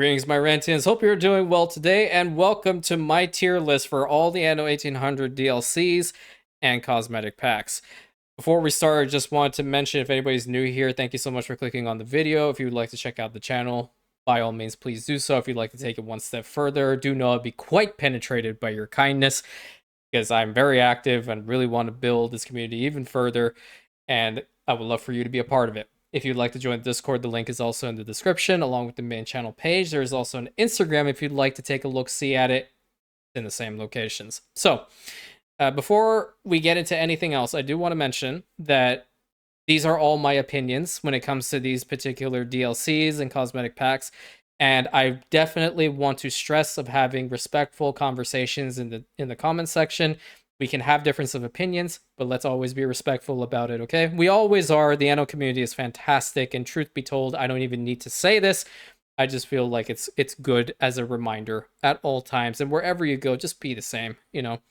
Greetings, my Rantians. Hope you're doing well today, and welcome to my tier list for all the Anno 1800 DLCs and cosmetic packs. Before we start, I just wanted to mention, if anybody's new here, thank you so much for clicking on the video. If you would like to check out the channel, by all means, please do so. If you'd like to take it one step further, do know I'll be quite penetrated by your kindness, because I'm very active and really want to build this community even further, and I would love for you to be a part of it. If you'd like to join the Discord, the link is also in the description, along with the main channel page. There is also an Instagram if you'd like to take a look-see at it in the same locations. So, before we get into anything else, I do want to mention that these are all my opinions when it comes to these particular DLCs and cosmetic packs. And I definitely want to stress of having respectful conversations in the comment section. We can have difference of opinions, but let's always be respectful about it, okay? We always are. The Anno community is fantastic, and truth be told, I don't even need to say this. I just feel like it's good as a reminder at all times, and wherever you go, just be the same, you know?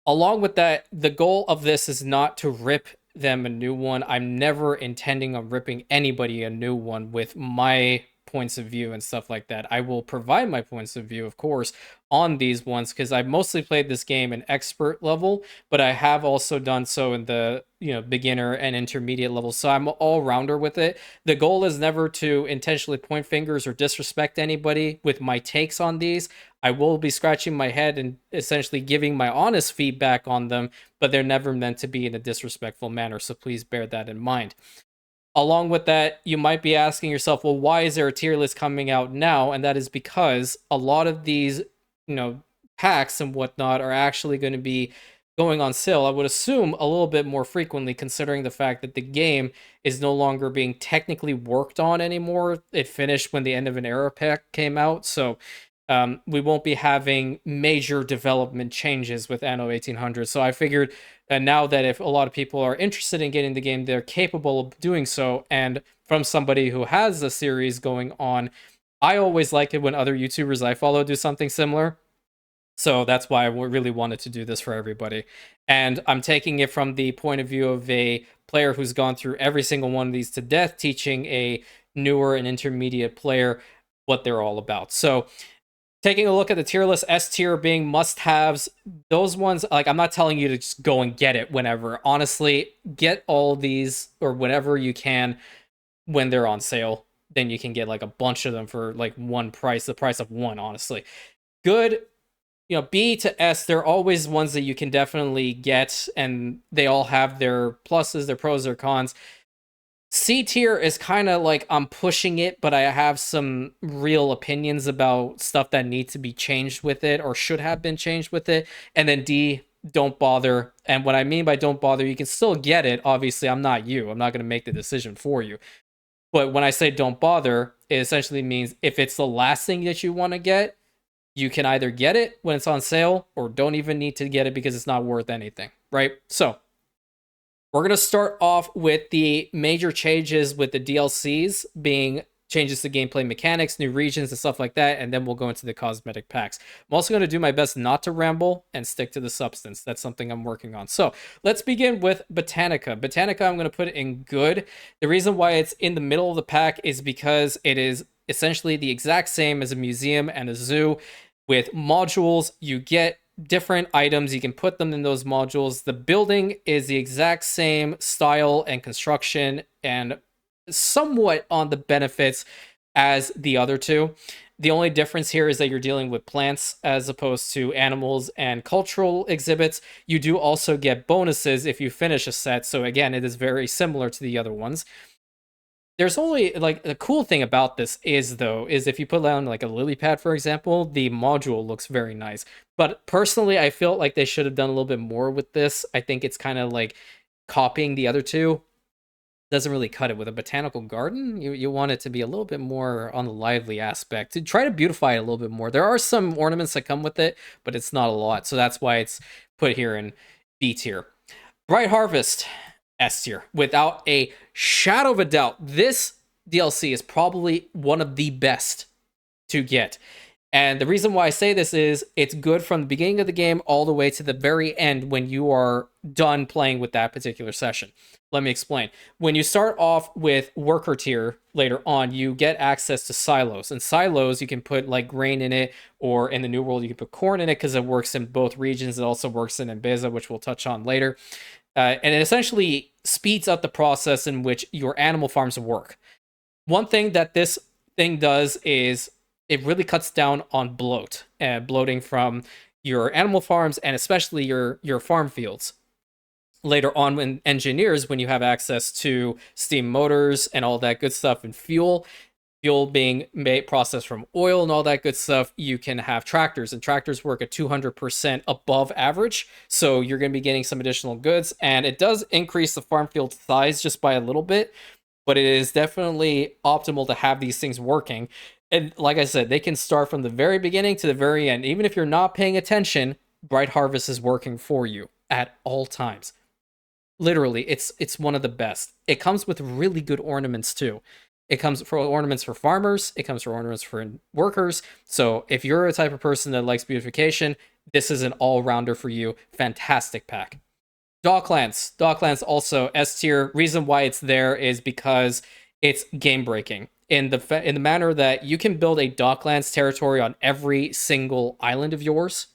Along with that, the goal of this is not to rip them a new one. I'm never intending on ripping anybody a new one with my points of view and stuff like that. I will provide my points of view, of course, on these ones, because I've mostly played this game in expert level, but I have also done so in the beginner and intermediate level, so I'm all-rounder with it. The goal is never to intentionally point fingers or disrespect anybody with my takes on these. I will be scratching my head and essentially giving my honest feedback on them, but they're never meant to be in a disrespectful manner, so please bear that in mind. Along with that, you might be asking yourself, well, why is there a tier list coming out now? And that is because a lot of these, packs and whatnot are actually going to be going on sale, I would assume, a little bit more frequently, considering the fact that the game is no longer being technically worked on anymore. It finished when the end of an era pack came out, so we won't be having major development changes with Anno 1800. So I figured now that if a lot of people are interested in getting the game, they're capable of doing so. And from somebody who has a series going on, I always like it when other YouTubers I follow do something similar. So that's why I really wanted to do this for everybody. And I'm taking it from the point of view of a player who's gone through every single one of these to death, teaching a newer and intermediate player what they're all about. So taking a look at the tier list, S tier being must-haves, those ones, like, I'm not telling you to just go and get it whenever. Honestly, get all these, or whenever you can, when they're on sale. Then you can get, like, a bunch of them for, like, one price, the price of one, honestly. Good, B to S, they're always ones that you can definitely get, and they all have their pluses, their pros, their cons. C tier is kind of like I'm pushing it, but I have some real opinions about stuff that needs to be changed with it or should have been changed with it. And then D, don't bother. And what I mean by don't bother, you can still get it. Obviously, I'm not you. I'm not going to make the decision for you. But when I say don't bother, it essentially means if it's the last thing that you want to get, you can either get it when it's on sale or don't even need to get it because it's not worth anything, right? So we're going to start off with the major changes with the DLCs being changes to gameplay mechanics, new regions, and stuff like that, and then we'll go into the cosmetic packs. I'm also going to do my best not to ramble and stick to the substance. That's something I'm working on. So let's begin with Botanica. Botanica, I'm going to put it in good. The reason why it's in the middle of the pack is because it is essentially the exact same as a museum and a zoo. With modules, you get different items, you can put them in those modules. The building is the exact same style and construction and somewhat on the benefits as the other two. The only difference here is that you're dealing with plants as opposed to animals and cultural exhibits. You do also get bonuses if you finish a set, so again, it is very similar to the other ones. There's only, like, the cool thing about this is if you put down, like, a lily pad, for example, the module looks very nice. But personally, I feel like they should have done a little bit more with this. I think it's kind of like copying the other two. Doesn't really cut it. With a botanical garden, you want it to be a little bit more on the lively aspect. To try to beautify it a little bit more. There are some ornaments that come with it, but it's not a lot. So that's why it's put here in B tier. Bright Harvest, S tier, without a shadow of a doubt. This DLC is probably one of the best to get. And the reason why I say this is it's good from the beginning of the game all the way to the very end when you are done playing with that particular session. Let me explain. When you start off with worker tier later on, you get access to silos. And silos, you can put like grain in it, or in the New World, you can put corn in it because it works in both regions. It also works in Mbeza, which we'll touch on later. And it essentially speeds up the process in which your animal farms work. One thing that this thing does is it really cuts down on bloat and bloating from your animal farms and especially your farm fields. Later on, when engineers, when you have access to steam motors and all that good stuff and fuel being made processed from oil and all that good stuff, you can have tractors, and tractors work at 200% above average, so you're going to be getting some additional goods, and it does increase the farm field size just by a little bit, but it is definitely optimal to have these things working. And like I said, they can start from the very beginning to the very end. Even if you're not paying attention, Bright Harvest is working for you at all times. Literally, it's one of the best. It comes with really good ornaments too. It comes for ornaments for farmers, it comes for ornaments for workers. So if you're a type of person that likes beautification, this is an all-rounder for you. Fantastic pack. Docklands. Docklands also S tier. Reason why it's there is because it's game breaking in the manner that you can build a Docklands territory on every single island of yours.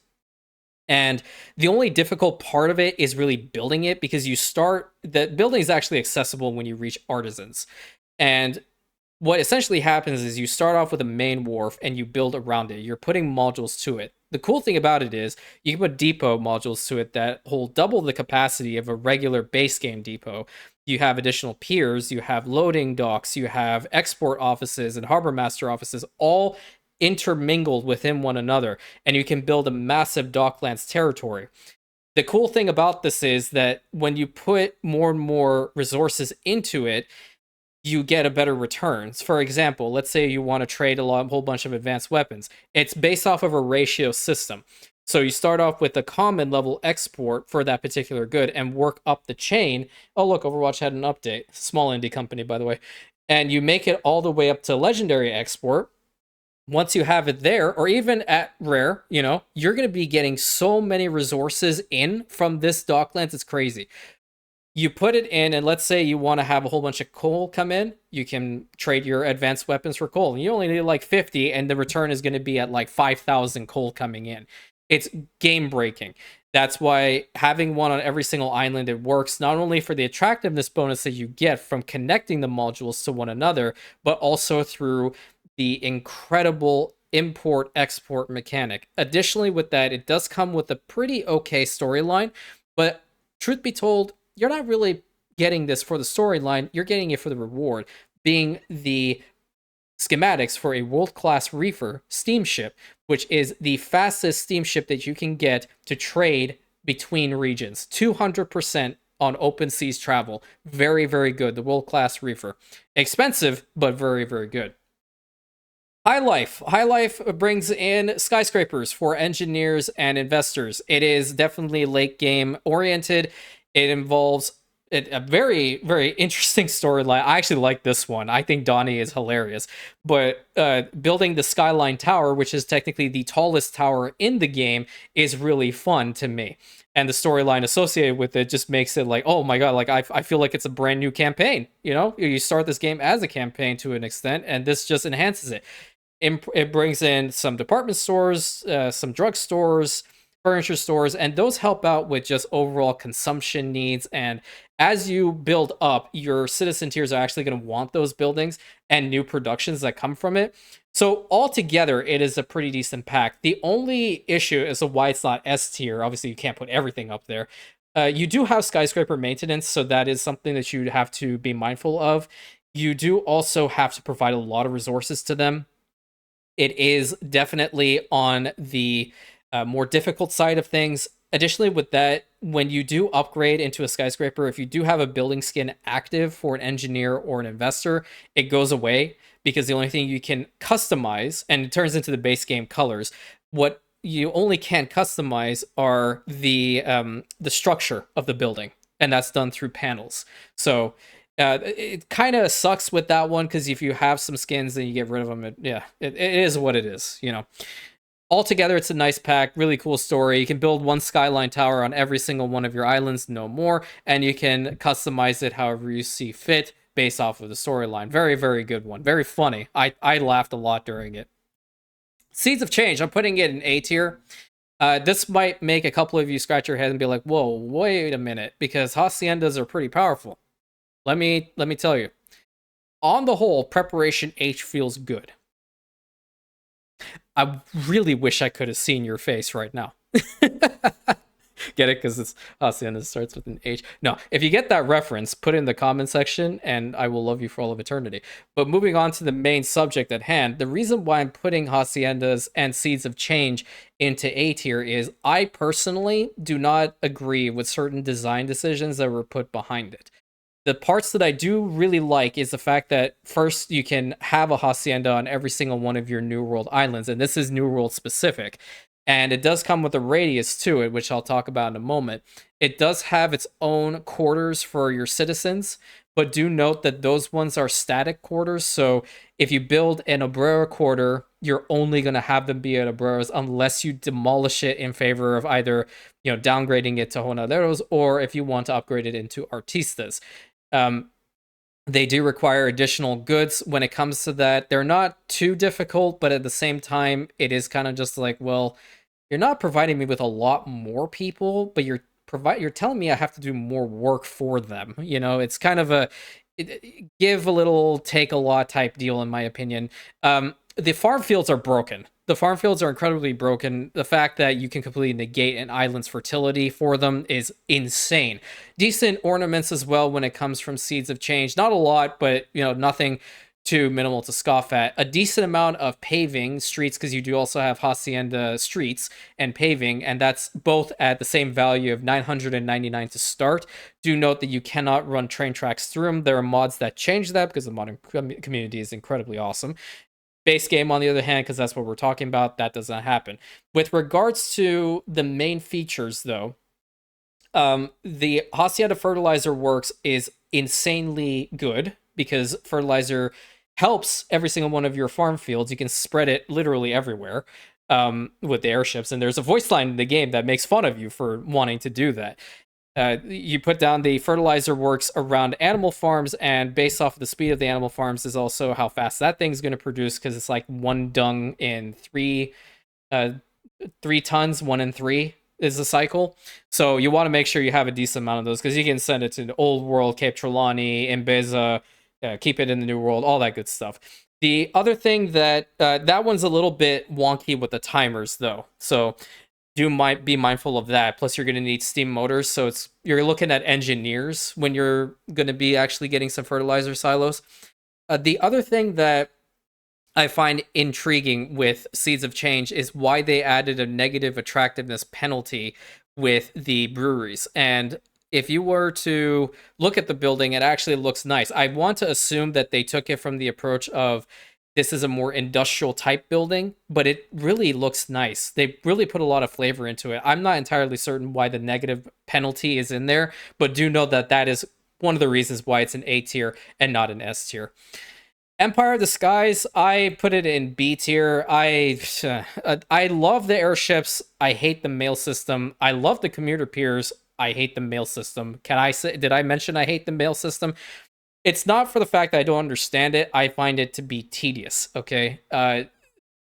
And the only difficult part of it is really building it, because the building is actually accessible when you reach artisans. And what essentially happens is you start off with a main wharf and you build around it. You're putting modules to it. The cool thing about it is you can put depot modules to it that hold double the capacity of a regular base game depot. You have additional piers, you have loading docks, you have export offices and harbor master offices, all intermingled within one another, and you can build a massive Docklands territory. The cool thing about this is that when you put more and more resources into it, you get a better returns. For example, let's say you want to trade a whole bunch of advanced weapons. It's based off of a ratio system. So you start off with a common level export for that particular good and work up the chain. Oh, look, Overwatch had an update. Small indie company, by the way. And you make it all the way up to legendary export. Once you have it there, or even at rare, you're going to be getting so many resources in from this Docklands. It's crazy. You put it in, and let's say you want to have a whole bunch of coal come in, you can trade your advanced weapons for coal. You only need like 50, and the return is going to be at like 5,000 coal coming in. It's game breaking. That's why having one on every single island, it works not only for the attractiveness bonus that you get from connecting the modules to one another, but also through the incredible import-export mechanic. Additionally, with that, it does come with a pretty okay storyline, but truth be told, you're not really getting this for the storyline, you're getting it for the reward, being the schematics for a world-class reefer steamship, which is the fastest steamship that you can get to trade between regions. 200% on open seas travel. Very, very good. The world-class reefer. Expensive, but very, very good. High Life. High Life brings in skyscrapers for engineers and investors. It is definitely late game oriented. It involves a very, very interesting storyline. I actually like this one. I think Donnie is hilarious. But building the Skyline Tower, which is technically the tallest tower in the game, is really fun to me. And the storyline associated with it just makes it like, oh my god, like I feel like it's a brand new campaign. You start this game as a campaign to an extent, and this just enhances it. It brings in some department stores, some drugstores, furniture stores, and those help out with just overall consumption needs. And as you build up, your citizen tiers are actually going to want those buildings and new productions that come from it. So altogether, it is a pretty decent pack. The only issue is why it's not S tier. Obviously, you can't put everything up there. You do have skyscraper maintenance, so that is something that you have to be mindful of. You do also have to provide a lot of resources to them. It is definitely on the more difficult side of things. Additionally, with that, when you do upgrade into a skyscraper, if you do have a building skin active for an engineer or an investor, it goes away because the only thing you can customize, and it turns into the base game colors, what you only can customize are the structure of the building, and that's done through panels. So it kind of sucks with that one, because if you have some skins and you get rid of them, it is what it is, Altogether, it's a nice pack, really cool story. You can build one skyline tower on every single one of your islands, no more, and you can customize it however you see fit based off of the storyline. Very, very good one. Very funny. I laughed a lot during it. Seeds of Change, I'm putting it in A tier. This might make a couple of you scratch your head and be like, whoa, wait a minute, because haciendas are pretty powerful. Let me tell you. On the whole, Preparation H feels good. I really wish I could have seen your face right now. Get it? Because it's hacienda starts with an H. No, if you get that reference, put it in the comment section and I will love you for all of eternity. But moving on to the main subject at hand, the reason why I'm putting haciendas and Seeds of Change into A tier is I personally do not agree with certain design decisions that were put behind it. The parts that I do really like is the fact that first you can have a hacienda on every single one of your New World islands, and this is New World specific. And it does come with a radius to it, which I'll talk about in a moment. It does have its own quarters for your citizens, but do note that those ones are static quarters. So if you build an Obrera quarter, you're only going to have them be at Obreras unless you demolish it in favor of either, downgrading it to Honaderos, or if you want to upgrade it into Artistas. They do require additional goods when it comes to that. They're not too difficult, but at the same time, it is kind of just like, well, you're not providing me with a lot more people, but you're telling me I have to do more work for them. It's kind of a give a little, take a lot type deal, in my opinion. The farm fields are broken. The farm fields are incredibly broken. The fact that you can completely negate an island's fertility for them is insane. Decent ornaments as well when it comes from Seeds of Change. Not a lot, but nothing too minimal to scoff at. A decent amount of paving streets, because you do also have hacienda streets and paving, and that's both at the same value of 999 to start. Do note that you cannot run train tracks through them. There are mods that change that because the modern community is incredibly awesome. Base game, on the other hand, because that's what we're talking about, that does not happen. With regards to the main features, though, the Hacienda Fertilizer Works is insanely good because fertilizer helps every single one of your farm fields. You can spread it literally everywhere with the airships, and there's a voice line in the game that makes fun of you for wanting to do that. You put down the fertilizer works around animal farms, and based off of the speed of the animal farms is also how fast that thing's going to produce, because it's like one dung in 3 tons, 1 in 3 is the cycle. So you want to make sure you have a decent amount of those, because you can send it to the Old World, Cape Trelawney, Imbeza, keep it in the New World, all that good stuff. The other thing that one's a little bit wonky with the timers, though. So might be mindful of that. Plus, you're going to need steam motors, so you're looking at engineers when you're going to be actually getting some fertilizer silos. The other thing that I find intriguing with Seeds of Change is why they added a negative attractiveness penalty with the breweries. And if you were to look at the building, it actually looks nice. I want to assume that they took it from the approach of this is a more industrial type building, but it really looks nice. They really put a lot of flavor into it. I'm not entirely certain why the negative penalty is in there, but do know that that is one of the reasons why it's an A tier and not an S tier. Empire of the Skies, I put it in B tier. I love the airships. I hate the mail system. I love the commuter piers. I hate the mail system. Did I mention I hate the mail system? It's not for the fact that I don't understand it. I find it to be tedious, okay?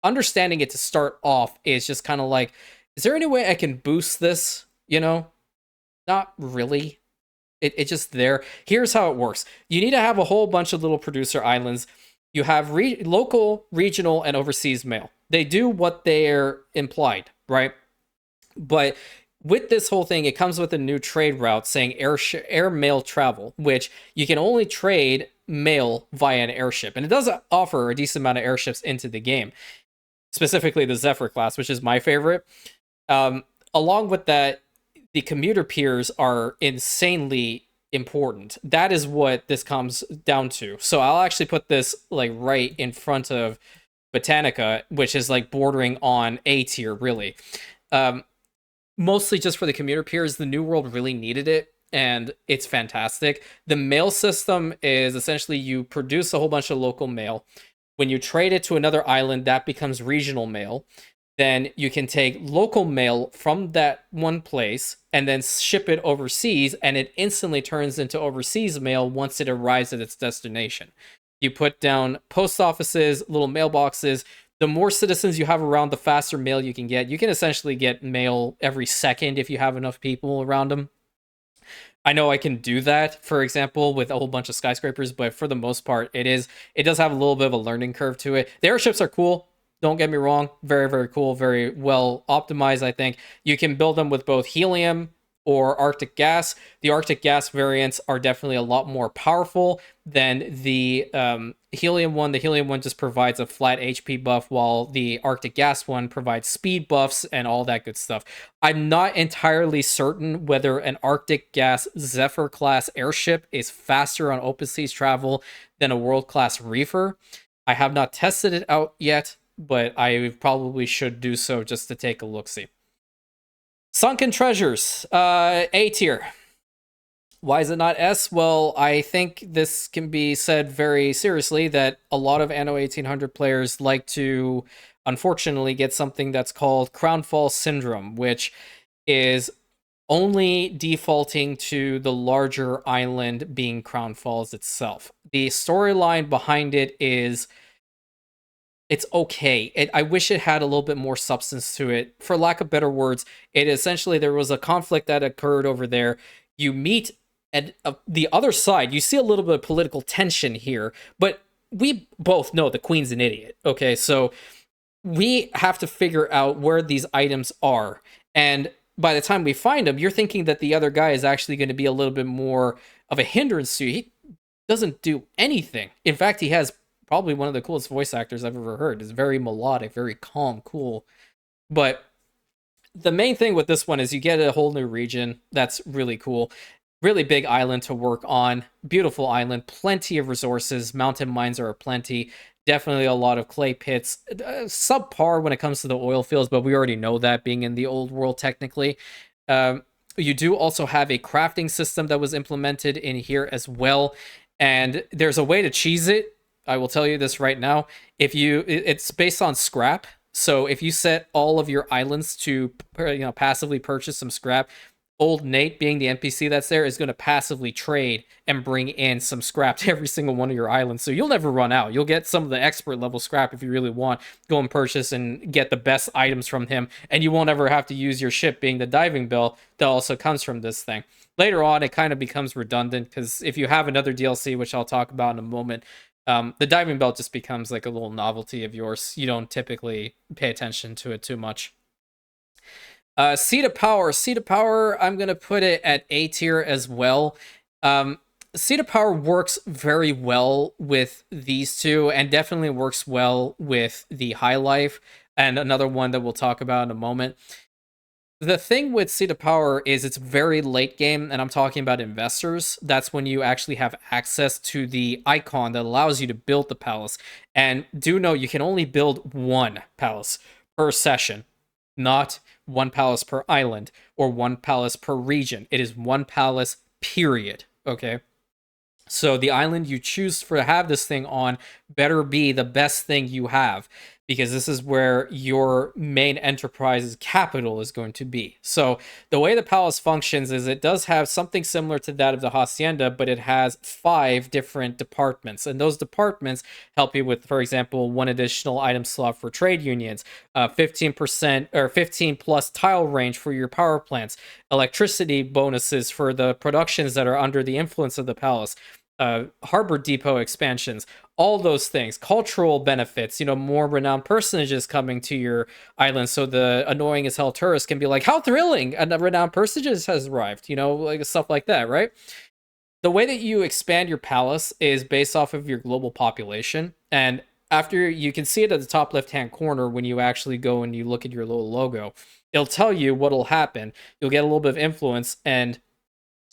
Understanding it to start off is just kind of like, is there any way I can boost this? Not really. It's just there. Here's how it works. You need to have a whole bunch of little producer islands. You have local, regional, and overseas mail. They do what they're implied, right? But with this whole thing, it comes with a new trade route saying air mail travel, which you can only trade mail via an airship. And it does offer a decent amount of airships into the game, specifically the Zephyr class, which is my favorite. Along with that, the commuter piers are insanely important. That is what this comes down to. So I'll actually put this like right in front of Botanica, which is like bordering on A tier, really. Mostly just for the commuter piers. The New World really needed it, and it's fantastic. The mail system is essentially you produce a whole bunch of local mail. When you trade it to another island, that becomes regional mail. then you can take local mail from that one place and then ship it overseas, and it instantly turns into overseas mail once it arrives at its destination. You put down post offices, little mailboxes. The more citizens you have around, the faster mail you can get. You can essentially get mail every second if you have enough people around them. I know I can do that, for example, with a whole bunch of skyscrapers, but for the most part, it does have a little bit of a learning curve to it. The airships are cool. Don't get me wrong, very, very cool, very well optimized, I think. You can build them with both helium or Arctic gas. The Arctic gas variants are definitely a lot more powerful than the helium one. The helium one just provides a flat HP buff, while the Arctic gas one provides speed buffs and all that good stuff. I'm not entirely certain whether an Arctic gas Zephyr class airship is faster on open seas travel than a world class reefer. I have not tested it out yet, but I probably should do so just to take a look-see. Sunken Treasures, A tier. Why is it not S? Well, I think this can be said very seriously that a lot of Anno 1800 players like to, unfortunately, get something that's called Crownfall Syndrome, which is only defaulting to the larger island being Crown Falls itself. The storyline behind it is it's okay. I wish it had a little bit more substance to it. For lack of better words, it essentially, there was a conflict that occurred over there. You meet at the other side. You see a little bit of political tension here, but we both know the Queen's an idiot. Okay, so we have to figure out where these items are. And by the time we find them, you're thinking that the other guy is actually going to be a little bit more of a hindrance to you. He doesn't do anything. In fact, he has probably one of the coolest voice actors I've ever heard. It's very melodic, very calm, cool. But the main thing with this one is you get a whole new region. That's really cool. Really big island to work on. Beautiful island. Plenty of resources. Mountain mines are aplenty. Definitely a lot of clay pits. Subpar when it comes to the oil fields, but we already know that being in the old world technically. You do also have a crafting system that was implemented in here as well. And there's a way to cheese it. I will tell you this right now. It's based on scrap. So if you set all of your islands to passively purchase some scrap, old Nate, being the NPC that's there, is going to passively trade and bring in some scrap to every single one of your islands. So you'll never run out. You'll get some of the expert level scrap if you really want. Go and purchase and get the best items from him. And you won't ever have to use your ship, being the diving bell that also comes from this thing. Later on, it kind of becomes redundant because if you have another DLC, which I'll talk about in a moment, the diving belt just becomes like a little novelty of yours. You don't typically pay attention to it too much. Seat of Power. Seat of Power, I'm going to put it at A tier as well. Seat of Power works very well with these two, and definitely works well with the High Life, and another one that we'll talk about in a moment. The thing with Seat of Power is it's very late game, and I'm talking about investors. That's when you actually have access to the icon that allows you to build the palace. And do know you can only build one palace per session, not one palace per island or one palace per region. It is one palace, period. Okay? So the island you choose to have this thing on better be the best thing you have, because this is where your main enterprise's capital is going to be. So the way the palace functions is it does have something similar to that of the hacienda, but it has 5 different departments. And those departments help you with, for example, 1 additional item slot for trade unions, 15% or 15 plus tile range for your power plants, electricity bonuses for the productions that are under the influence of the palace, harbor depot expansions, all those things, cultural benefits, more renowned personages coming to your island, so the annoying as hell tourists can be like, how thrilling, a renowned personage has arrived, like stuff like that, right? The way that you expand your palace is based off of your global population, and after you can see it at the top left hand corner when you actually go and you look at your little logo, it'll tell you what'll happen. You'll get a little bit of influence, and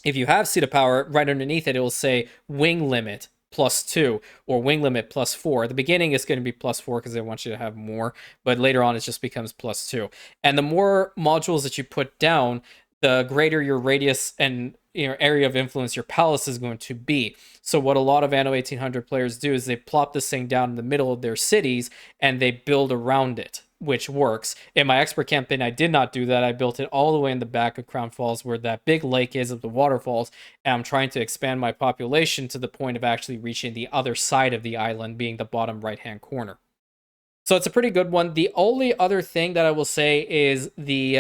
if you have Seat of Power, right underneath it, it will say wing limit +2 or wing limit +4. At the beginning, it's going to be +4 because they want you to have more, but later on, it just becomes +2. And the more modules that you put down, the greater your radius and area of influence your palace is going to be. So what a lot of Anno 1800 players do is they plop this thing down in the middle of their cities and they build around it. which works. In my expert campaign, I did not do that. I built it all the way in the back of Crown Falls where that big lake is of the waterfalls, and I'm trying to expand my population to the point of actually reaching the other side of the island, being the bottom right-hand corner. So it's a pretty good one. The only other thing that I will say is the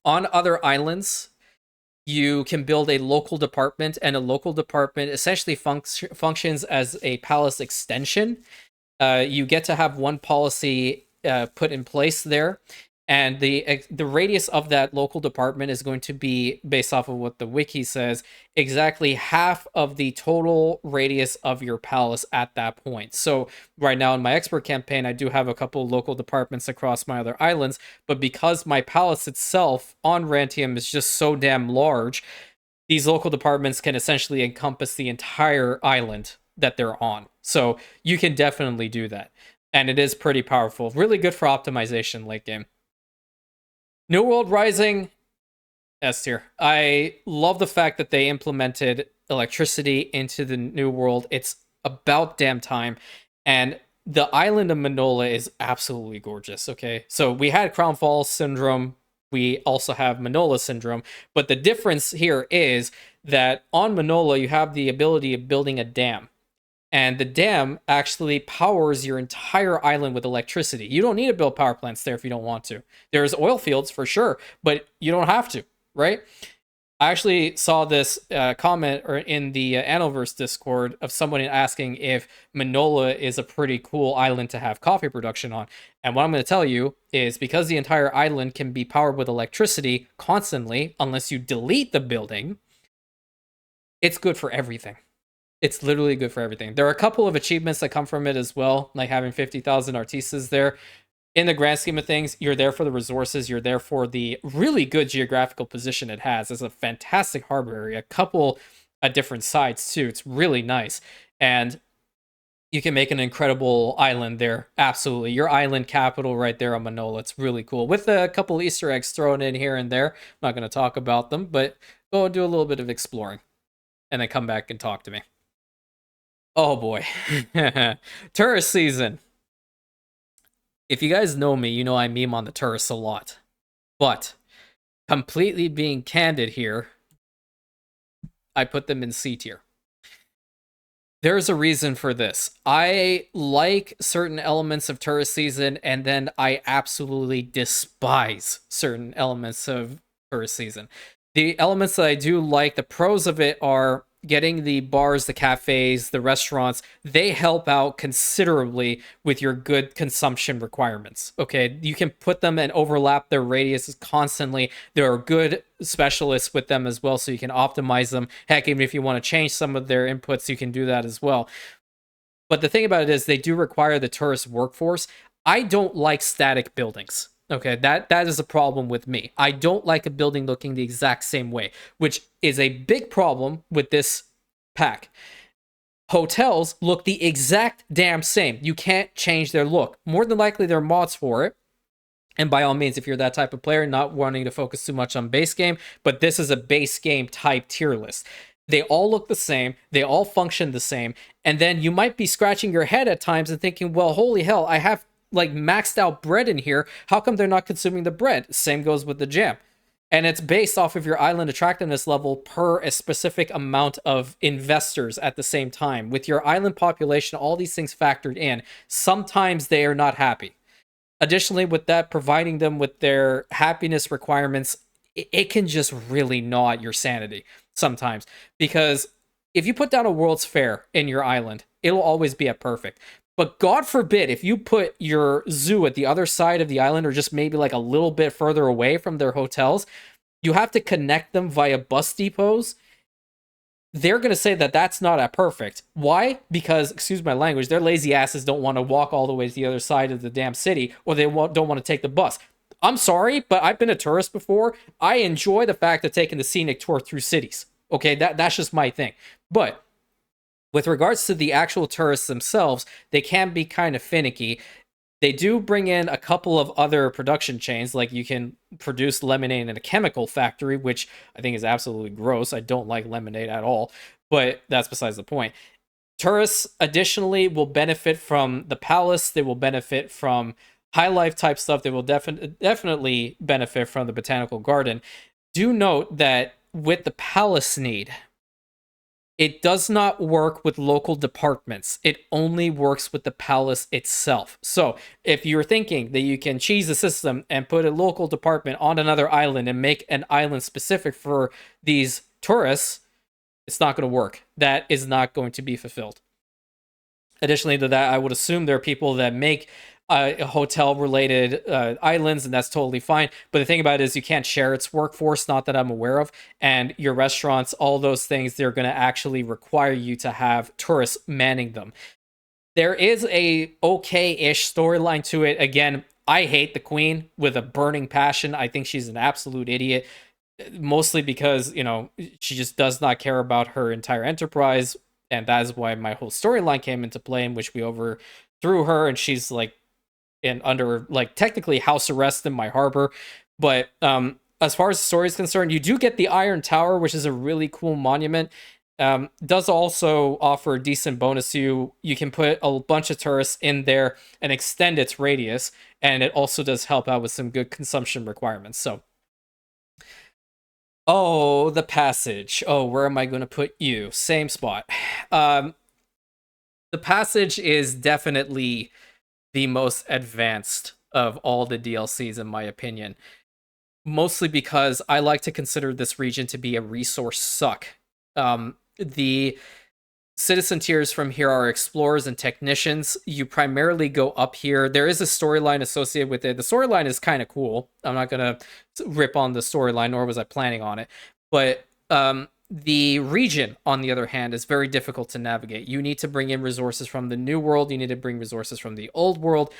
on other islands, you can build a local department, and a local department essentially functions as a palace extension. You get to have one policy put in place there, and the radius of that local department is going to be, based off of what the wiki says, exactly half of the total radius of your palace at that point. So right now in my expert campaign, I do have a couple local departments across my other islands, but because my palace itself on Rantium is just so damn large, these local departments can essentially encompass the entire island that they're on. So you can definitely do that. And it is pretty powerful. Really good for optimization late game. New World Rising, S tier. I love the fact that they implemented electricity into the New World. It's about damn time. And the island of Manola is absolutely gorgeous, okay? So we had Crown Falls Syndrome. We also have Manola Syndrome. But the difference here is that on Manola, you have the ability of building a dam. And the dam actually powers your entire island with electricity. You don't need to build power plants there if you don't want to. There's oil fields for sure, but you don't have to, right? I actually saw this comment or in the Annoverse Discord of someone asking if Manola is a pretty cool island to have coffee production on. And what I'm going to tell you is because the entire island can be powered with electricity constantly, unless you delete the building, it's good for everything. It's literally good for everything. There are a couple of achievements that come from it as well, like having 50,000 artistas there. In the grand scheme of things, you're there for the resources. You're there for the really good geographical position it has. It's a fantastic harbor area. A couple of different sides, too. It's really nice. And you can make an incredible island there. Absolutely. Your island capital right there on Manola. It's really cool. With a couple Easter eggs thrown in here and there. I'm not going to talk about them, but go and do a little bit of exploring. And then come back and talk to me. Oh boy. Tourist season. If you guys know me, you know I meme on the tourists a lot. But, completely being candid here, I put them in C tier. There's a reason for this. I like certain elements of tourist season, and then I absolutely despise certain elements of tourist season. The elements that I do like, the pros of it are getting the bars, the cafes, the restaurants. They help out considerably with your good consumption requirements. Okay, you can put them and overlap their radiuses constantly. There are good specialists with them as well, so you can optimize them. Heck, even if you want to change some of their inputs, you can do that as well. But the thing about it is they do require the tourist workforce. I don't like static buildings. Okay, that is a problem with me. I don't like a building looking the exact same way, which is a big problem with this pack. Hotels look the exact damn same. You can't change their look. More than likely, there are mods for it. And by all means, if you're that type of player, not wanting to focus too much on base game, but this is a base game type tier list. They all look the same. They all function the same. And then you might be scratching your head at times and thinking, well, holy hell, I have like maxed out bread in here. How come they're not consuming the bread? Same goes with the jam. And it's based off of your island attractiveness level per a specific amount of investors at the same time. With your island population, all these things factored in, sometimes they are not happy. Additionally, with that, providing them with their happiness requirements, it can just really gnaw at your sanity sometimes. Because if you put down a World's Fair in your island, it'll always be at perfect. But God forbid, if you put your zoo at the other side of the island or just maybe like a little bit further away from their hotels, you have to connect them via bus depots. They're going to say that that's not at perfect. Why? Because, excuse my language, their lazy asses don't want to walk all the way to the other side of the damn city, or they don't want to take the bus. I'm sorry, but I've been a tourist before. I enjoy the fact of taking the scenic tour through cities. Okay, that's just my thing. But with regards to the actual tourists themselves, they can be kind of finicky. They do bring in a couple of other production chains, like you can produce lemonade in a chemical factory, which I think is absolutely gross. I don't like lemonade at all, but that's besides the point. Tourists, additionally, will benefit from the palace. They will benefit from high life type stuff that will definitely benefit from the botanical garden. Do note that with the palace need, it does not work with local departments. It only works with the palace itself. So if you're thinking that you can cheese the system and put a local department on another island and make an island specific for these tourists, it's not going to work. That is not going to be fulfilled. Additionally to that, I would assume there are people that make hotel related islands, and that's totally fine. But the thing about it is, you can't share its workforce, not that I'm aware of. And your restaurants, all those things, they're going to actually require you to have tourists manning them. There is a okay-ish storyline to it. Again, I hate the queen with a burning passion. I think she's an absolute idiot, mostly because, she just does not care about her entire enterprise, and that is why my whole storyline came into play, in which we overthrew her, and she's like in under like technically house arrest in my harbor. But as far as the story is concerned, you do get the Iron Tower, which is a really cool monument. Does also offer a decent bonus. You can put a bunch of tourists in there and extend its radius, and it also does help out with some good consumption requirements. So, oh, the passage. Oh, where am I going to put you? Same spot. Um, the passage is definitely the most advanced of all the DLCs, in my opinion. Mostly because I like to consider this region to be a resource suck. The citizen tiers from here are explorers and technicians. You primarily go up here. There is a storyline associated with it. The storyline is kind of cool. I'm not going to rip on the storyline, nor was I planning on it. But the region, on the other hand, is very difficult to navigate. You need to bring in resources from the new world. You need to bring resources from the old world.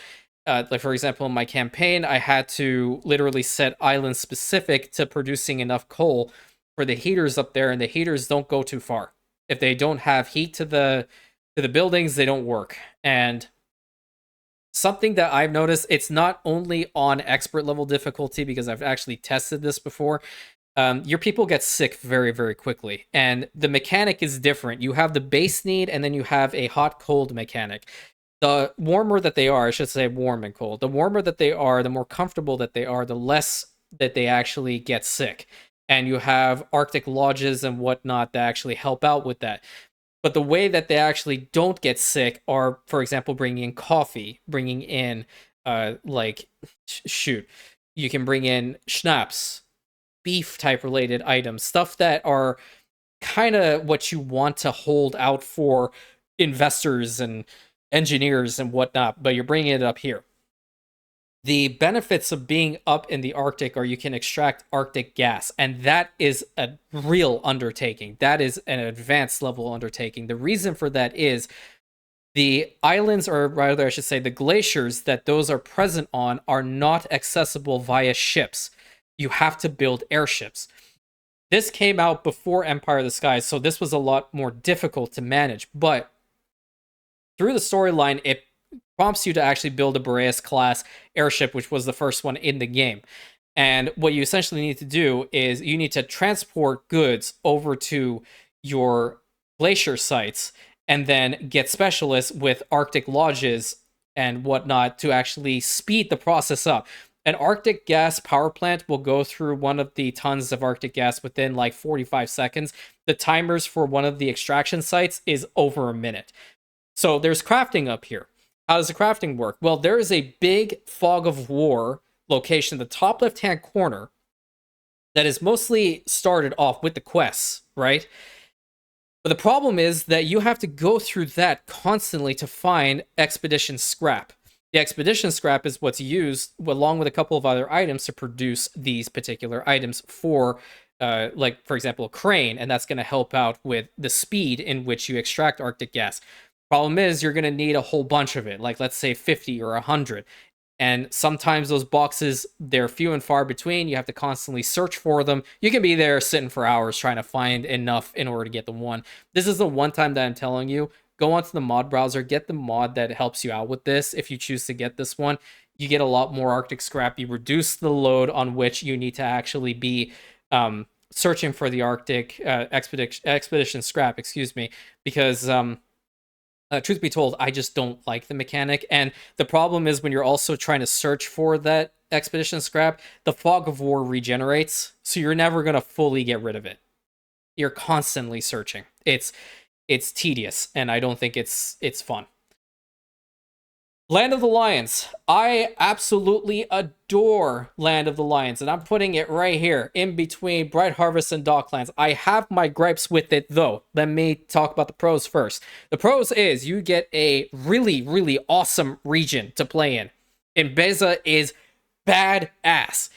Like, for example, in my campaign, I had to literally set island specific to producing enough coal for the heaters up there, and the heaters don't go too far. If they don't have heat to the buildings, they don't work. And something that I've noticed, it's not only on expert level difficulty, because I've actually tested this before. Your people get sick very, very quickly. And the mechanic is different. You have the base need, and then you have a hot-cold mechanic. The warmer that they are, I should say warm and cold, the warmer that they are, the more comfortable that they are, the less that they actually get sick. And you have Arctic lodges and whatnot that actually help out with that. But the way that they actually don't get sick are, for example, bringing in coffee, bringing in, shoot, you can bring in schnapps, beef type related items, stuff that are kind of what you want to hold out for investors and engineers and whatnot, but you're bringing it up here. The benefits of being up in the Arctic are you can extract Arctic gas, and that is a real undertaking. That is an advanced level undertaking. The reason for that is the islands, or rather, I should say, the glaciers that those are present on are not accessible via ships. You have to build airships. This came out before Empire of the Skies, so this was a lot more difficult to manage, but through the storyline, it prompts you to actually build a Boreas class airship, which was the first one in the game. And what you essentially need to do is you need to transport goods over to your glacier sites and then get specialists with Arctic lodges and whatnot to actually speed the process up. An Arctic gas power plant will go through one of the tons of Arctic gas within like 45 seconds. The timers for one of the extraction sites is over a minute. So there's crafting up here. How does the crafting work? Well, there is a big fog of war location in the top left-hand corner that is mostly started off with the quests, right? But the problem is that you have to go through that constantly to find expedition scrap. The expedition scrap is what's used along with a couple of other items to produce these particular items for, like, for example, a crane, and that's going to help out with the speed in which you extract Arctic gas. Problem is, you're going to need a whole bunch of it, like let's say 50 or 100. And sometimes those boxes, they're few and far between. You have to constantly search for them. You can be there sitting for hours trying to find enough in order to get the one. This is the one time that I'm telling you, go onto the mod browser, get the mod that helps you out with this. If you choose to get this one, you get a lot more Arctic scrap. You reduce the load on which you need to actually be searching for the Arctic expedition scrap, excuse me, because Truth be told, I just don't like the mechanic. And the problem is when you're also trying to search for that expedition scrap, the fog of war regenerates, so you're never gonna fully get rid of it. You're constantly searching. It's tedious, and I don't think it's fun. Land of the Lions. I absolutely adore Land of the Lions, and I'm putting it right here in between Bright Harvest and Docklands. I have my gripes with it, though. Let me talk about the pros first. The pros is you get a really, really awesome region to play in. Imbeza is badass.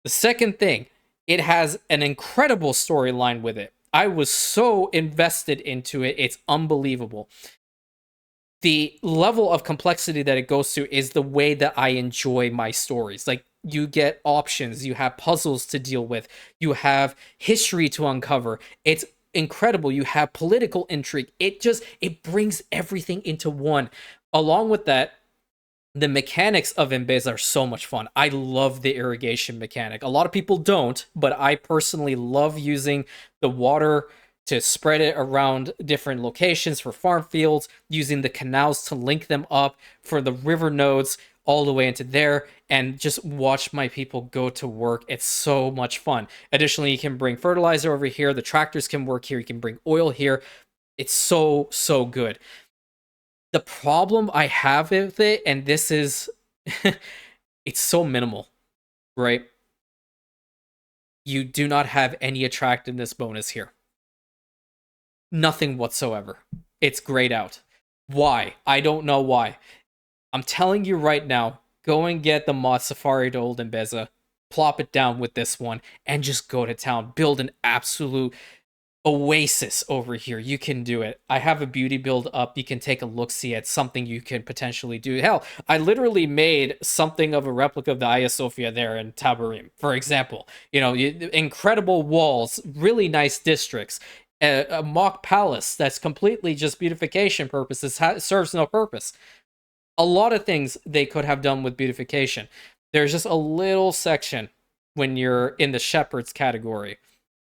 The second thing, it has an incredible storyline with it. I was so invested into it, it's unbelievable. The level of complexity that it goes to is the way that I enjoy my stories. Like, you get options, you have puzzles to deal with, you have history to uncover. It's incredible. You have political intrigue. It brings everything into one. Along with that, the mechanics of Embase are so much fun. I love the irrigation mechanic. A lot of people don't, but I personally love using the water to spread it around different locations for farm fields, using the canals to link them up for the river nodes all the way into there, and just watch my people go to work. It's so much fun. Additionally, you can bring fertilizer over here. The tractors can work here. You can bring oil here. It's so, so good. The problem I have with it, and this is, it's so minimal, right? You do not have any attractiveness bonus here. Nothing whatsoever. It's grayed out. Why? I don't know why. I'm telling you right now, go and get the mod Safari to Old Mbeza, plop it down with this one, and just go to town. Build an absolute oasis over here. You can do it. I have a beauty build up. You can take a look-see at something you can potentially do. Hell, I literally made something of a replica of the Hagia Sophia there in Tabarim, for example. You know, incredible walls, really nice districts. A mock palace that's completely just beautification purposes, serves no purpose. A lot of things they could have done with beautification. There's just a little section when you're in the shepherds category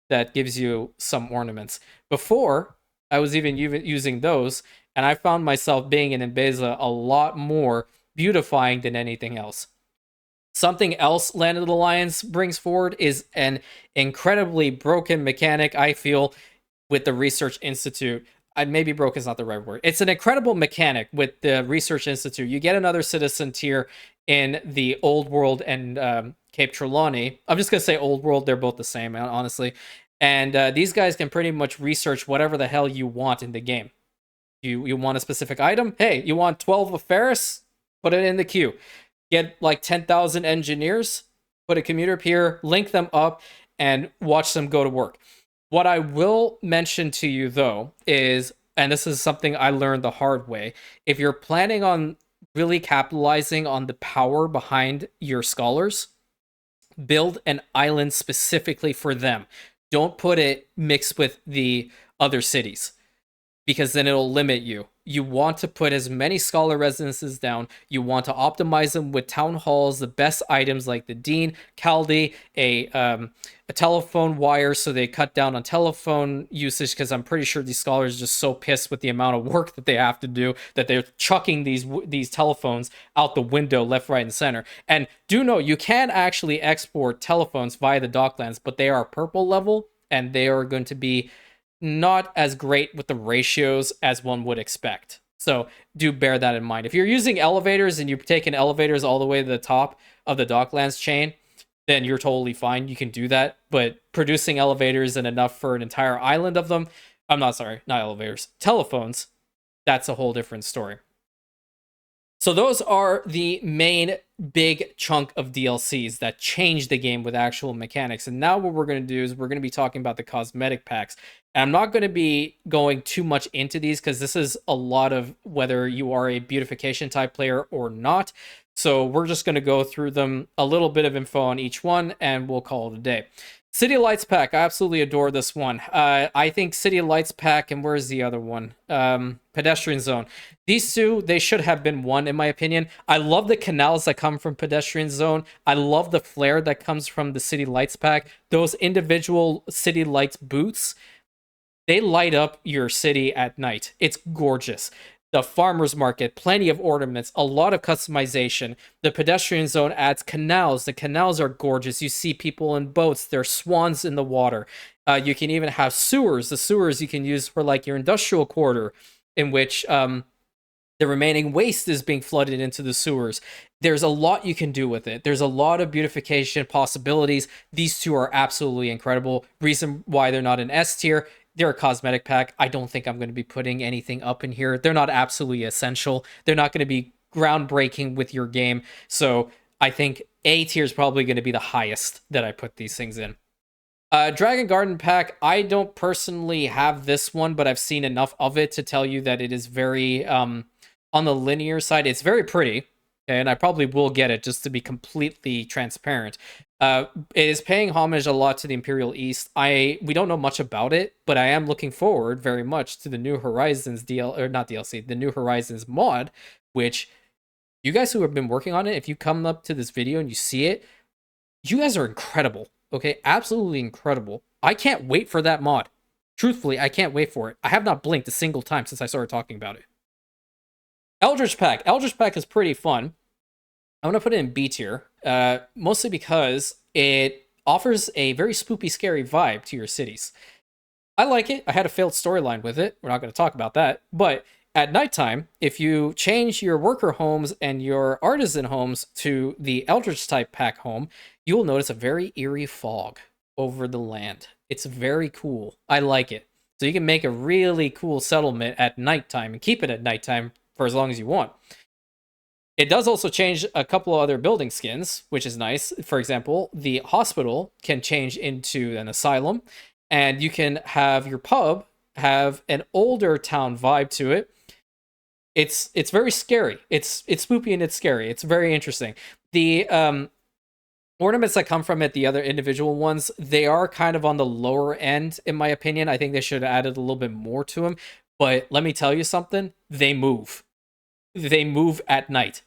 that gives you some ornaments. Before, I was even using those, and I found myself being in Mbeza a lot more beautifying than anything else. Something else Land of the Lions brings forward is an incredibly broken mechanic, I feel, with the Research Institute. Maybe broken is not the right word. It's an incredible mechanic with the Research Institute. You get another citizen tier in the Old World and Cape Trelawney. I'm just going to say Old World. They're both the same, honestly. And these guys can pretty much research whatever the hell you want in the game. You want a specific item? Hey, you want 12 of Ferris? Put it in the queue. Get like 10,000 engineers, put a commuter here, link them up, and watch them go to work. What I will mention to you, though, is, and this is something I learned the hard way, if you're planning on really capitalizing on the power behind your scholars, build an island specifically for them. Don't put it mixed with the other cities, because then it'll limit you. You want to put as many scholar residences down. You want to optimize them with town halls, the best items like the Dean, Caldi, a telephone wire, so they cut down on telephone usage, because I'm pretty sure these scholars are just so pissed with the amount of work that they have to do that they're chucking these telephones out the window left, right, and center. And do know, you can actually export telephones via the Docklands, but they are purple level, and they are going to be not as great with the ratios as one would expect. So do bear that in mind. If you're using elevators and you're taking elevators all the way to the top of the Docklands chain, then you're totally fine. You can do that. But producing elevators and enough for an entire island of them, I'm not sorry, not elevators, telephones, that's a whole different story. So those are the main big chunk of DLCs that change the game with actual mechanics. And now what we're going to do is we're going to be talking about the cosmetic packs. And I'm not going to be going too much into these because this is a lot of whether you are a beautification type player or not. So we're just going to go through them, a little bit of info on each one, and we'll call it a day. City Lights pack, I absolutely adore this one. I think City Lights pack, and where's the other one? Pedestrian Zone. These two, they should have been one, in my opinion. I love the canals that come from Pedestrian Zone. I love the flare that comes from the City Lights pack. Those individual City Lights booths, they light up your city at night. It's gorgeous. The farmer's market, plenty of ornaments, a lot of customization. The pedestrian zone adds canals. The canals are gorgeous. You see people in boats. There's swans in the water. You can even have sewers. The sewers you can use for like your industrial quarter, in which the remaining waste is being flooded into the sewers. There's a lot you can do with it. There's a lot of beautification possibilities. These two are absolutely incredible. Reason why they're not an S tier, they're a cosmetic pack. I don't think I'm going to be putting anything up in here. They're not absolutely essential. They're not going to be groundbreaking with your game. So I think A tier is probably going to be the highest that I put these things in. Dragon Garden pack, I don't personally have this one, but I've seen enough of it to tell you that it is very on the linear side. It's very pretty, okay, and I probably will get it just to be completely transparent. It is paying homage a lot to the Imperial East. We don't know much about it, but I am looking forward very much to the New Horizons the New Horizons mod, which you guys who have been working on it, if you come up to this video and you see it, you guys are incredible. Okay, absolutely incredible. I can't wait for that mod. Truthfully, I can't wait for it. I have not blinked a single time since I started talking about it. Eldritch Pack. Eldritch Pack is pretty fun. I'm going to put it in B tier, mostly because it offers a very spoopy, scary vibe to your cities. I like it. I had a failed storyline with it. We're not going to talk about that. But at nighttime, if you change your worker homes and your artisan homes to the Eldritch type pack home, you will notice a very eerie fog over the land. It's very cool. I like it. So you can make a really cool settlement at nighttime and keep it at nighttime for as long as you want. It does also change a couple of other building skins, which is nice. For example, the hospital can change into an asylum, and you can have your pub have an older town vibe to it. It's very scary. It's spoopy and it's scary. It's very interesting. The ornaments that come from it, the other individual ones, they are kind of on the lower end, in my opinion. I think they should have added a little bit more to them. But let me tell you something, they move. They move at night.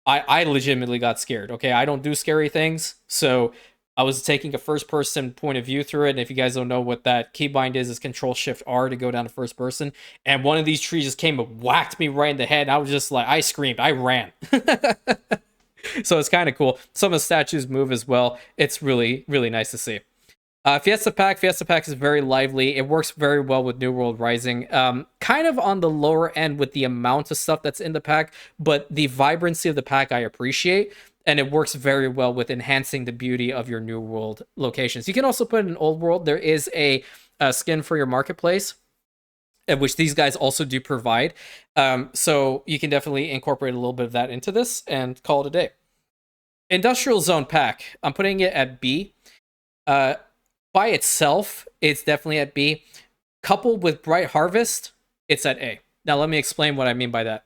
I legitimately got scared. Okay, I don't do scary things, so I was taking a first person point of view through it. And if you guys don't know what that keybind is Control Shift R to go down to first person. And one of these trees just came and whacked me right in the head. And I was just like, I screamed, I ran. So it's kind of cool. Some of the statues move as well. It's really, really nice to see. Fiesta Pack is very lively. It works very well with New World Rising. Kind of on the lower end with the amount of stuff that's in the pack, but the vibrancy of the pack I appreciate, and it works very well with enhancing the beauty of your New World locations. You can also put in Old World. There is a skin for your marketplace, which these guys also do provide. So you can definitely incorporate a little bit of that into this and call it a day. Industrial Zone Pack. I'm putting it at B. By itself, it's definitely at B. Coupled with Bright Harvest, it's at A. Now, let me explain what I mean by that.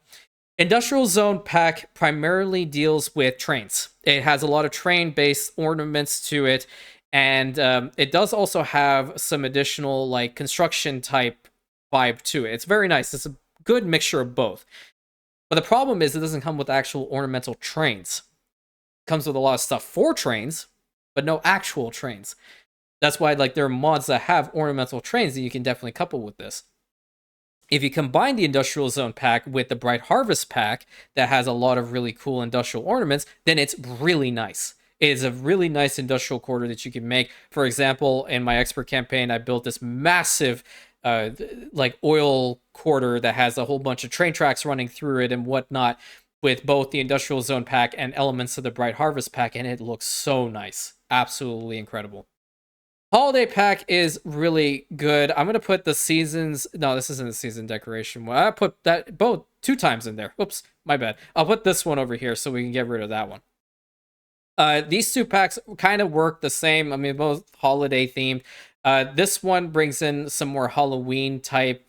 Industrial Zone Pack primarily deals with trains. It has a lot of train-based ornaments to it, and it does also have some additional like construction type vibe to it. It's very nice. It's a good mixture of both. But the problem is it doesn't come with actual ornamental trains. It comes with a lot of stuff for trains, but no actual trains. That's why like there are mods that have ornamental trains that you can definitely couple with this. If you combine the Industrial Zone pack with the Bright Harvest pack that has a lot of really cool industrial ornaments, then it's really nice. It is a really nice industrial quarter that you can make. For example, in my expert campaign, I built this massive like oil quarter that has a whole bunch of train tracks running through it and whatnot with both the Industrial Zone pack and elements of the Bright Harvest pack, and it looks so nice. Absolutely incredible. Holiday pack is really good. I'm gonna put the seasons. No, this isn't a season decoration one. I put that both 2 times in there. Oops, my bad. I'll put this one over here so we can get rid of that one. These 2 packs kind of work the same. I mean, both holiday themed. This one brings in some more Halloween type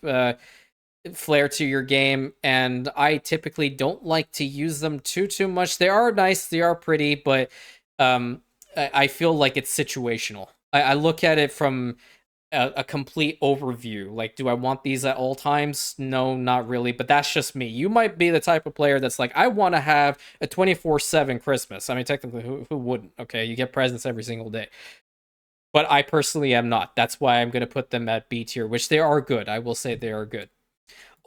flair to your game, and I typically don't like to use them too much. They are nice, they are pretty, but I feel like it's situational. I look at it from a complete overview. Like, do I want these at all times? No, not really, but that's just me. You might be the type of player that's like, I want to have a 24/7 Christmas. I mean, technically, who wouldn't? Okay, you get presents every single day. But I personally am not. That's why I'm going to put them at B tier, which they are good. I will say they are good.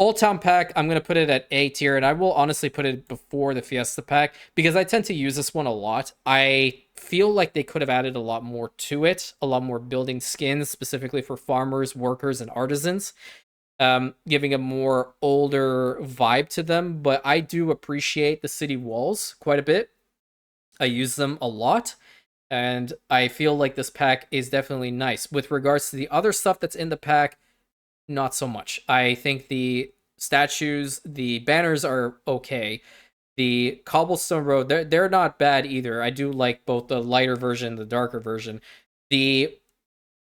Old Town pack, I'm gonna put it at A tier, and I will honestly put it before the Fiesta pack because I tend to use this one a lot. I feel like they could have added a lot more to it, a lot more building skins specifically for farmers, workers, and artisans, giving a more older vibe to them. But I do appreciate the city walls quite a bit. I use them a lot, and I feel like this pack is definitely nice. With regards to the other stuff that's in the pack, not so much. I think the statues, the banners are okay. The cobblestone road, they're not bad either. I do like both the lighter version, the darker version. The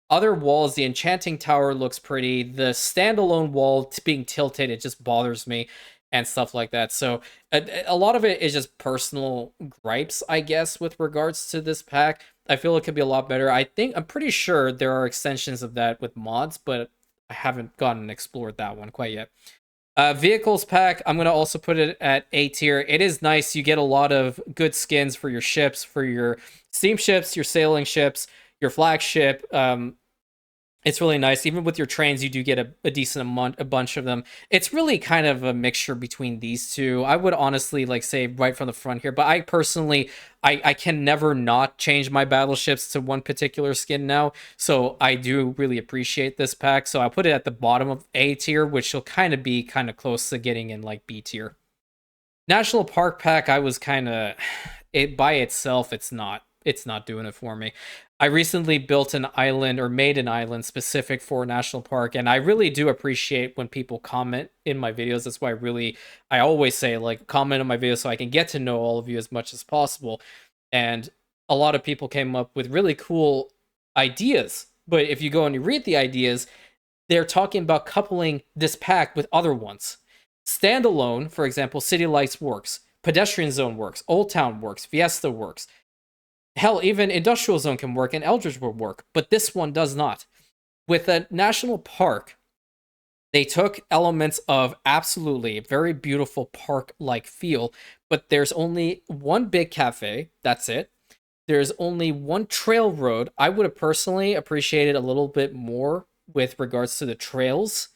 other walls, the enchanting tower looks pretty. The standalone wall being tilted, it just bothers me and stuff like that. So a lot of it is just personal gripes, I guess, with regards to this pack. I feel it could be a lot better. I'm pretty sure there are extensions of that with mods, but I haven't gotten and explored that one quite yet. Vehicles pack, I'm gonna also put it at A tier. It is nice. You get a lot of good skins for your ships, for your steamships, your sailing ships, your flagship. It's really nice. Even with your trains, you do get a decent amount, a bunch of them. It's really kind of a mixture between these two. I would honestly like say right from the front here, but I personally, I can never not change my battleships to one particular skin now. So I do really appreciate this pack. So I'll put it at the bottom of A tier, which will kind of be kind of close to getting in like B tier. National Park pack, I was kind of it by itself. It's not doing it for me. I recently built an island or made an island specific for a national park, and I really do appreciate when people comment in my videos. That's why I always say like comment on my videos so I can get to know all of you as much as possible. And a lot of people came up with really cool ideas. But if you go and you read the ideas, they're talking about coupling this pack with other ones. Standalone, for example, City Lights works, Pedestrian Zone works, Old Town works, Fiesta works. Hell, even Industrial Zone can work and Eldridge will work, but this one does not. With a national park, they took elements of absolutely a very beautiful park-like feel, but there's only one big cafe, that's it. There's only one trail road. I would have personally appreciated a little bit more with regards to the trails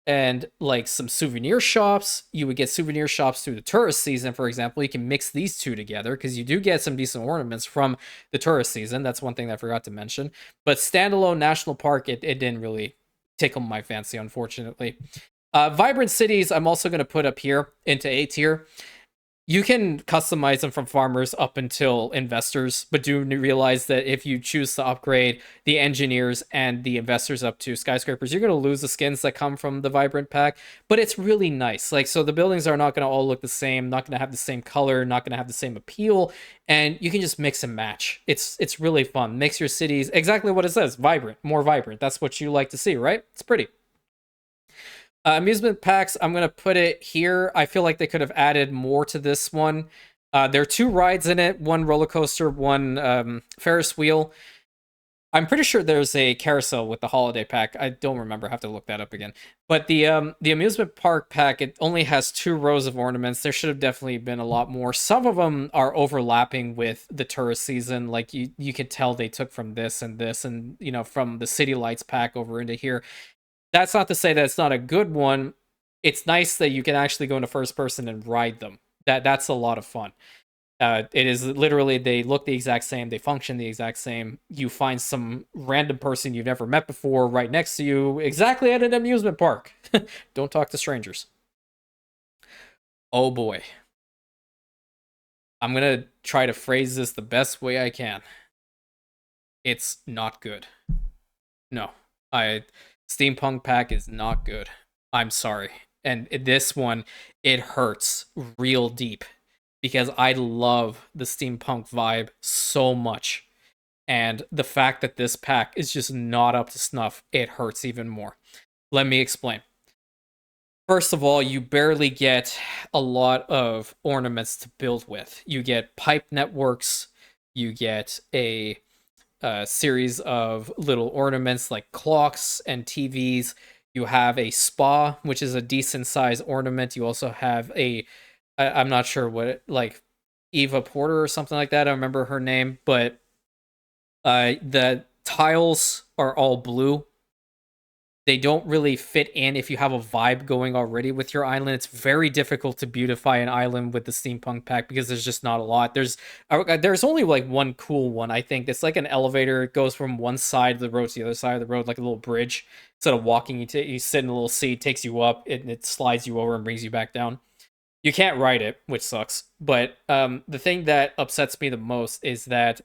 and like some souvenir shops. You would get souvenir shops through the tourist season, for example. You can mix these two together because you do get some decent ornaments from the tourist season. That's one thing that I forgot to mention. But standalone national park, it didn't really tickle my fancy, unfortunately. Vibrant cities, I'm also going to put up here into A tier. You can customize them from farmers up until investors, but do realize that if you choose to upgrade the engineers and the investors up to skyscrapers, you're going to lose the skins that come from the vibrant pack. But it's really nice. Like, so the buildings are not going to all look the same, not going to have the same color, not going to have the same appeal, and you can just mix and match. It's really fun. Makes your cities exactly what it says, vibrant, more vibrant. That's what you like to see, right? It's pretty. Amusement packs, I'm going to put it here. I feel like they could have added more to this one. There are two rides in it, one roller coaster, one Ferris wheel. I'm pretty sure there's a carousel with the holiday pack. I don't remember. I have to look that up again. But the amusement park pack, it only has 2 rows of ornaments. There should have definitely been a lot more. Some of them are overlapping with the tourist season. Like you can tell they took from this and from the city lights pack over into here. That's not to say that it's not a good one. It's nice that you can actually go into first person and ride them. That's a lot of fun. It is literally, they look the exact same, they function the exact same. You find some random person you've never met before right next to you, exactly at an amusement park. Don't talk to strangers. Oh boy. I'm gonna try to phrase this the best way I can. It's not good. No. Steampunk pack is not good. I'm sorry. And this one, it hurts real deep because I love the steampunk vibe so much. And the fact that this pack is just not up to snuff, it hurts even more. Let me explain. First of all, you barely get a lot of ornaments to build with. You get pipe networks, you get a series of little ornaments like clocks and TVs. You have a spa, which is a decent size ornament. You also have I'm not sure like Eva Porter or something like that. I don't remember her name, but the tiles are all blue. They don't really fit in if you have a vibe going already with your island. It's very difficult to beautify an island with the steampunk pack because there's just not a lot. There's only like one cool one, I think. It's like an elevator. It goes from one side of the road to the other side of the road, like a little bridge. Instead of walking, you sit in a little seat, takes you up, and it slides you over and brings you back down. You can't ride it, which sucks. But the thing that upsets me the most is that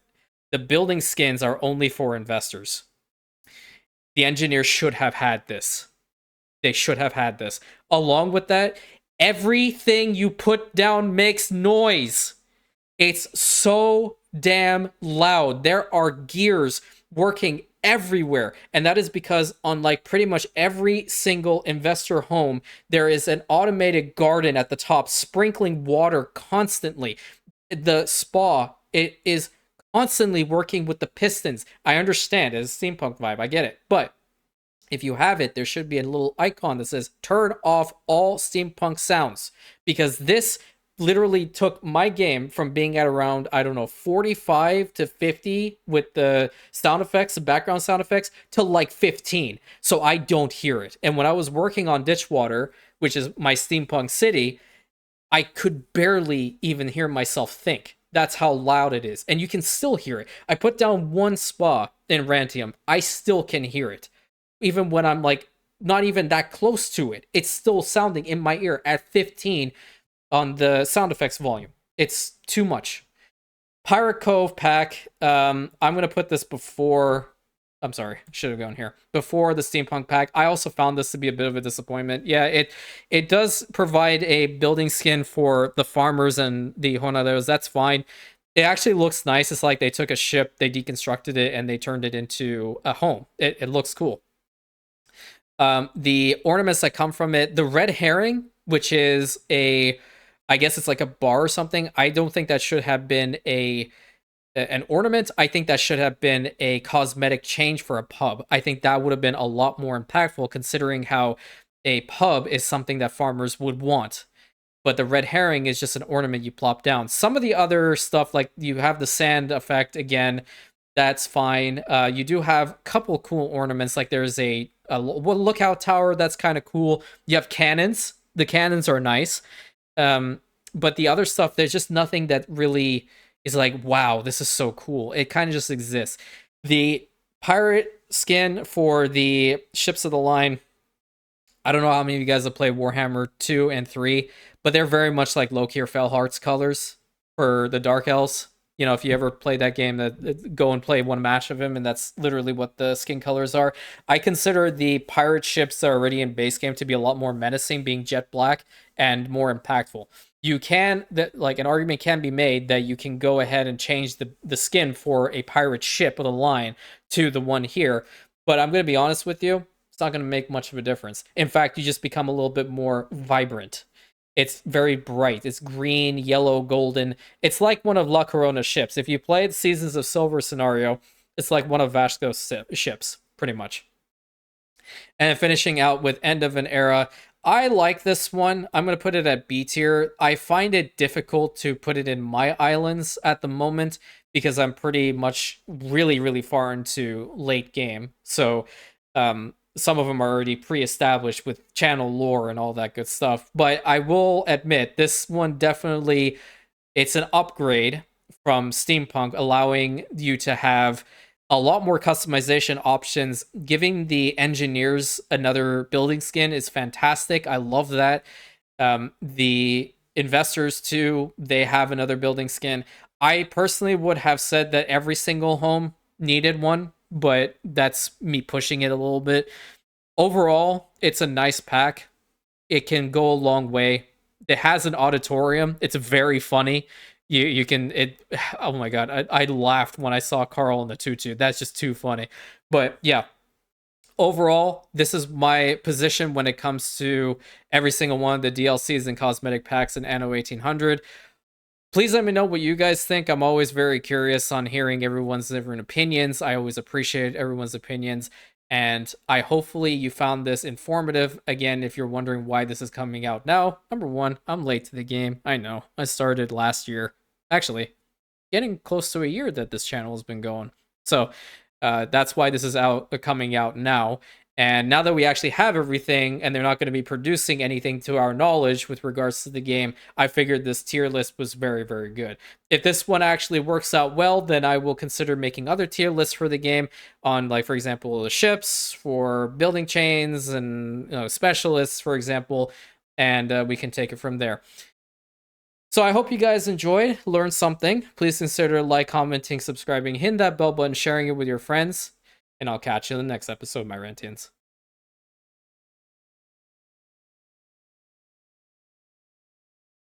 the building skins are only for investors. The engineers should have had this. They should have had this. Along with that, everything you put down makes noise. It's so damn loud. There are gears working everywhere. And that is because on like pretty much every single investor home, there is an automated garden at the top sprinkling water constantly. The spa, it is constantly working with the pistons. I understand it's a steampunk vibe. I get it. But if you have it, there should be a little icon that says turn off all steampunk sounds, because this literally took my game from being at around, I don't know, 45 to 50 with the sound effects, the background sound effects, to like 15. So I don't hear it. And when I was working on Ditchwater, which is my steampunk city, I could barely even hear myself think. That's how loud it is. And you can still hear it. I put down one spa in Rantium. I still can hear it. Even when I'm like not even that close to it, it's still sounding in my ear at 15 on the sound effects volume. It's too much. Pirate Cove pack. I'm gonna put this before. I'm sorry, should have gone here before the steampunk pack. I also found this to be a bit of a disappointment. Yeah, it does provide a building skin for the farmers and the Honaderos. That's fine. It actually looks nice. It's like they took a ship, they deconstructed it, and they turned it into a home. It looks cool. The ornaments that come from it, the red herring, which is I guess it's like a bar or something. I don't think that should have been an ornament. I think that should have been a cosmetic change for a pub. I think that would have been a lot more impactful, considering how a pub is something that farmers would want. But the red herring is just an ornament you plop down. Some of the other stuff, like you have the sand effect again, that's fine. You do have a couple cool ornaments, like there's a lookout tower that's kind of cool. You have cannons. The cannons are nice. But the other stuff, there's just nothing that really is like, wow, this is so cool. It kind of just exists. The pirate skin for the ships of the line, I don't know how many of you guys have played Warhammer 2 and 3, but they're very much like Loki Fellheart's colors for the Dark Elves. You know, if you ever played that game, that go and play one match of him, and that's literally what the skin colors are. I consider the pirate ships that are already in base game to be a lot more menacing, being jet black and more impactful. You can, that like an argument can be made that you can go ahead and change the skin for a pirate ship with a line to the one here, but I'm going to be honest with you, it's not going to make much of a difference. In fact, you just become a little bit more vibrant. It's very bright. It's green, yellow, golden. It's like one of La Corona's ships. If you played Seasons of Silver scenario, it's like one of Vasco's ships, pretty much. And finishing out with End of an Era. I like this one. I'm going to put it at B tier. I find it difficult to put it in my islands at the moment because I'm pretty much really, really far into late game. So, some of them are already pre-established with channel lore and all that good stuff. But I will admit, this one definitely, it's an upgrade from Steampunk, allowing you to have a lot more customization options. Giving the engineers another building skin is fantastic. I love that. The investors too, they have another building skin. I personally would have said that every single home needed one, but that's me pushing it a little bit. Overall, it's a nice pack. It can go a long way. It has an auditorium. It's very funny. You can it. Oh my god, I laughed when I saw Carl in the tutu. That's just too funny. But yeah, overall, this is my position when it comes to every single one of the DLCs and cosmetic packs in Anno 1800. Please let me know what you guys think. I'm always very curious on hearing everyone's different opinions. I always appreciate everyone's opinions. And I hopefully you found this informative. Again, if you're wondering why this is coming out now, number one, I'm late to the game. I know. I started last year. Actually, getting close to a year that this channel has been going. So that's why this is coming out now. And now that we actually have everything and they're not going to be producing anything to our knowledge with regards to the game, I figured this tier list was very, very good. If this one actually works out well, then I will consider making other tier lists for the game on, like, for example, the ships, for building chains, and specialists, for example, and we can take it from there. So I hope you guys enjoyed, learned something. Please consider like, commenting, subscribing, hitting that bell button, sharing it with your friends, and I'll catch you in the next episode, my Rantians.